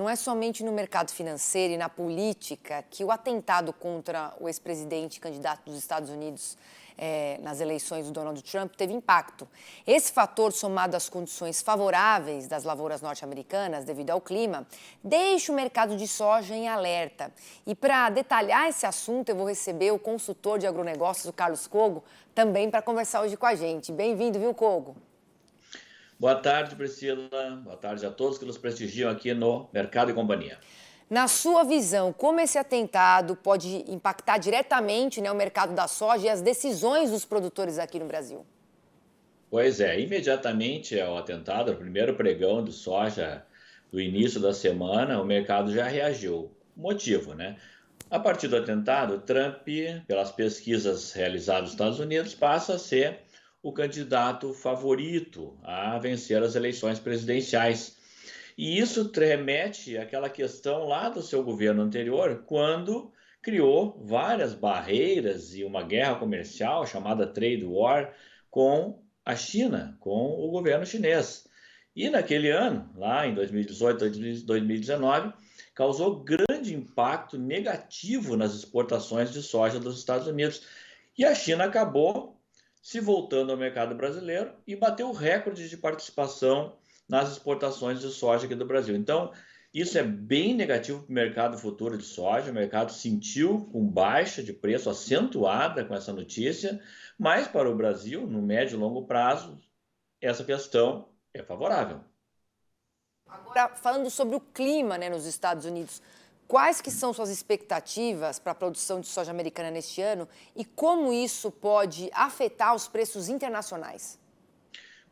não é somente no mercado financeiro e na política que o atentado contra o ex-presidente e candidato dos Estados Unidos nas eleições do Donald Trump teve impacto. Esse fator, somado às condições favoráveis das lavouras norte-americanas devido ao clima, deixa o mercado de soja em alerta. E para detalhar esse assunto, eu vou receber o consultor de agronegócios, o Carlos Cogo, também para conversar hoje com a gente. Bem-vindo, viu, Cogo? Boa tarde, Priscila. Boa tarde a todos que nos prestigiam aqui no Mercado e Companhia. Na sua visão, como esse atentado pode impactar diretamente, o mercado da soja e as decisões dos produtores aqui no Brasil? Pois é, imediatamente ao atentado, o primeiro pregão de soja do início da semana, o mercado já reagiu. Motivo, né? A partir do atentado, Trump, pelas pesquisas realizadas nos Estados Unidos, passa a ser o candidato favorito a vencer as eleições presidenciais. E isso remete àquela questão lá do seu governo anterior, quando criou várias barreiras e uma guerra comercial chamada Trade War com a China, com o governo chinês. E naquele ano, lá em 2018, 2019, causou grande impacto negativo nas exportações de soja dos Estados Unidos. E a China acabou se voltando ao mercado brasileiro e bateu o recorde de participação nas exportações de soja aqui do Brasil. Então, isso é bem negativo para o mercado futuro de soja. O mercado sentiu com baixa de preço acentuada com essa notícia, mas para o Brasil, no médio e longo prazo, essa questão é favorável. Agora, falando sobre o clima, nos Estados Unidos, quais que são suas expectativas para a produção de soja americana neste ano e como isso pode afetar os preços internacionais?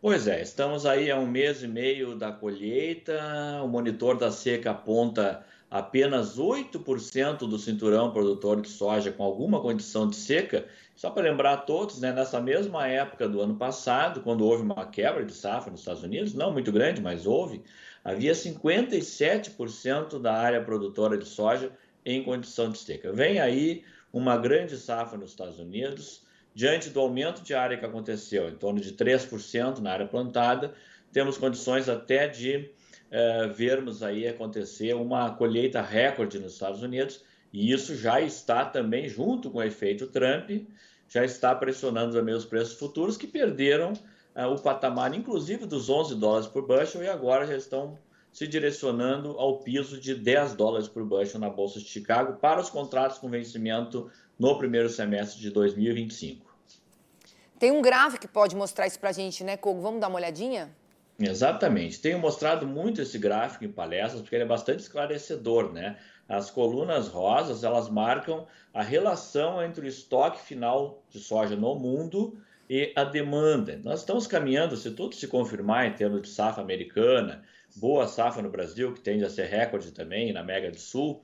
Pois é, estamos aí há um mês e meio da colheita, o monitor da seca aponta apenas 8% do cinturão produtor de soja com alguma condição de seca. Só para lembrar a todos, né, nessa mesma época do ano passado, quando houve uma quebra de safra nos Estados Unidos, não muito grande, mas houve, havia 57% da área produtora de soja em condição de seca. Vem aí uma grande safra nos Estados Unidos. Diante do aumento de área que aconteceu, em torno de 3% na área plantada, temos condições até de vermos aí acontecer uma colheita recorde nos Estados Unidos, e isso já está também, junto com o efeito Trump, já está pressionando também os preços futuros, que perderam o patamar, inclusive, dos $11 por bushel, e agora já estão se direcionando ao piso de $10 por bushel na Bolsa de Chicago para os contratos com vencimento no primeiro semestre de 2025. Tem um gráfico que pode mostrar isso para a gente, né, Cogo? Vamos dar uma olhadinha? Exatamente. Tenho mostrado muito esse gráfico em palestras porque ele é bastante esclarecedor, né? As colunas rosas, elas marcam a relação entre o estoque final de soja no mundo e a demanda. Nós estamos caminhando, se tudo se confirmar em termos de safra americana, boa safra no Brasil, que tende a ser recorde também na América do Sul,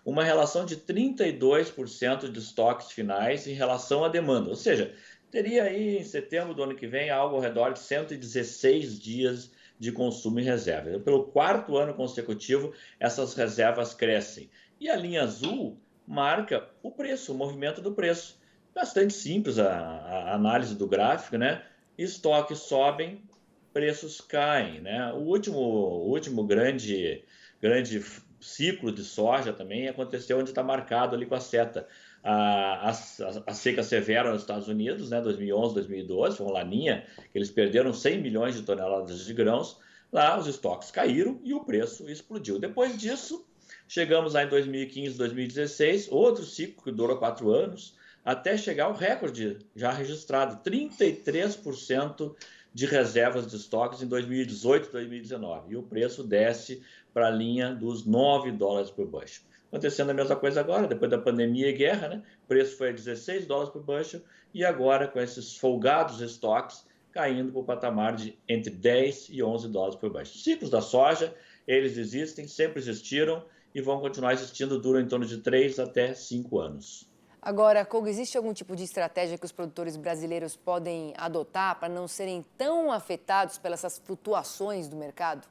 uma relação de 32% de estoques finais em relação à demanda. Ou seja, teria aí em setembro do ano que vem algo ao redor de 116 dias de consumo em reserva. Então, pelo quarto ano consecutivo, essas reservas crescem. E a linha azul marca o preço, o movimento do preço. Bastante simples a análise do gráfico, né? Estoques sobem, preços caem, né? O último grande ciclo de soja também aconteceu onde está marcado ali com a seta. A seca severa nos Estados Unidos, né, 2011, 2012, foi uma laninha, que eles perderam 100 milhões de toneladas de grãos. Lá os estoques caíram e o preço explodiu. Depois disso, chegamos lá em 2015, 2016, outro ciclo que durou 4 anos, até chegar ao recorde já registrado, 33% de reservas de estoques em 2018 e 2019. E o preço desce para a linha dos $9 por bushel. Acontecendo a mesma coisa agora, depois da pandemia e guerra, né? O preço foi a $16 por bushel e agora com esses folgados estoques caindo para o patamar de entre 10 e $11 por bushel. Ciclos da soja, eles existem, sempre existiram e vão continuar existindo, duram em torno de 3 até 5 anos. Agora, Cogo, existe algum tipo de estratégia que os produtores brasileiros podem adotar para não serem tão afetados pelas flutuações do mercado?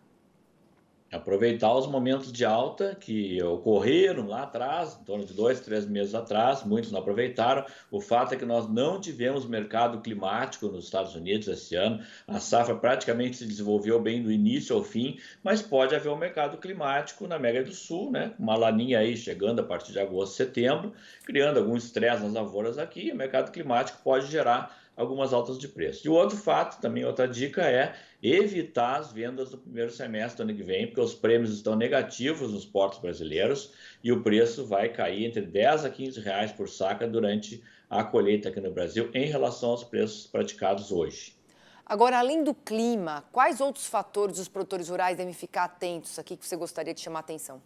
Aproveitar os momentos de alta que ocorreram lá atrás, em torno de 2, 3 meses atrás, muitos não aproveitaram. O fato é que nós não tivemos mercado climático nos Estados Unidos esse ano. A safra praticamente se desenvolveu bem do início ao fim, mas pode haver um mercado climático na América do Sul, né? Uma laninha aí chegando a partir de agosto, setembro, criando algum estresse nas lavouras aqui. O mercado climático pode gerar algumas altas de preço. E o outro fato, também outra dica é evitar as vendas do primeiro semestre do ano que vem, porque os prêmios estão negativos nos portos brasileiros e o preço vai cair entre 10 a 15 reais por saca durante a colheita aqui no Brasil em relação aos preços praticados hoje. Agora, além do clima, quais outros fatores os produtores rurais devem ficar atentos aqui que você gostaria de chamar a atenção?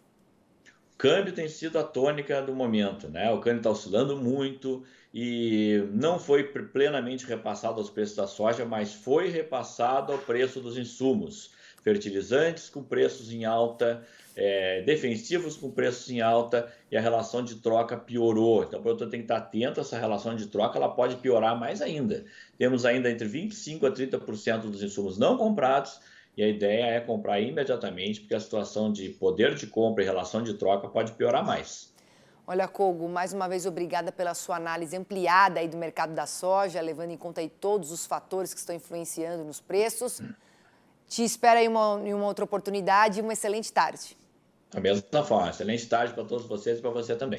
Câmbio tem sido a tônica do momento, né? O câmbio está oscilando muito e não foi plenamente repassado aos preços da soja, mas foi repassado ao preço dos insumos, fertilizantes com preços em alta, defensivos com preços em alta e a relação de troca piorou. Então, o produtor tem que estar atento a essa relação de troca, ela pode piorar mais ainda. Temos ainda entre 25% a 30% dos insumos não comprados e a ideia é comprar imediatamente, porque a situação de poder de compra e relação de troca pode piorar mais. Olha, Kogo, mais uma vez obrigada pela sua análise ampliada aí do mercado da soja, levando em conta aí todos os fatores que estão influenciando nos preços. Te espero aí em uma outra oportunidade e uma excelente tarde. Da mesma forma, excelente tarde para todos vocês e para você também.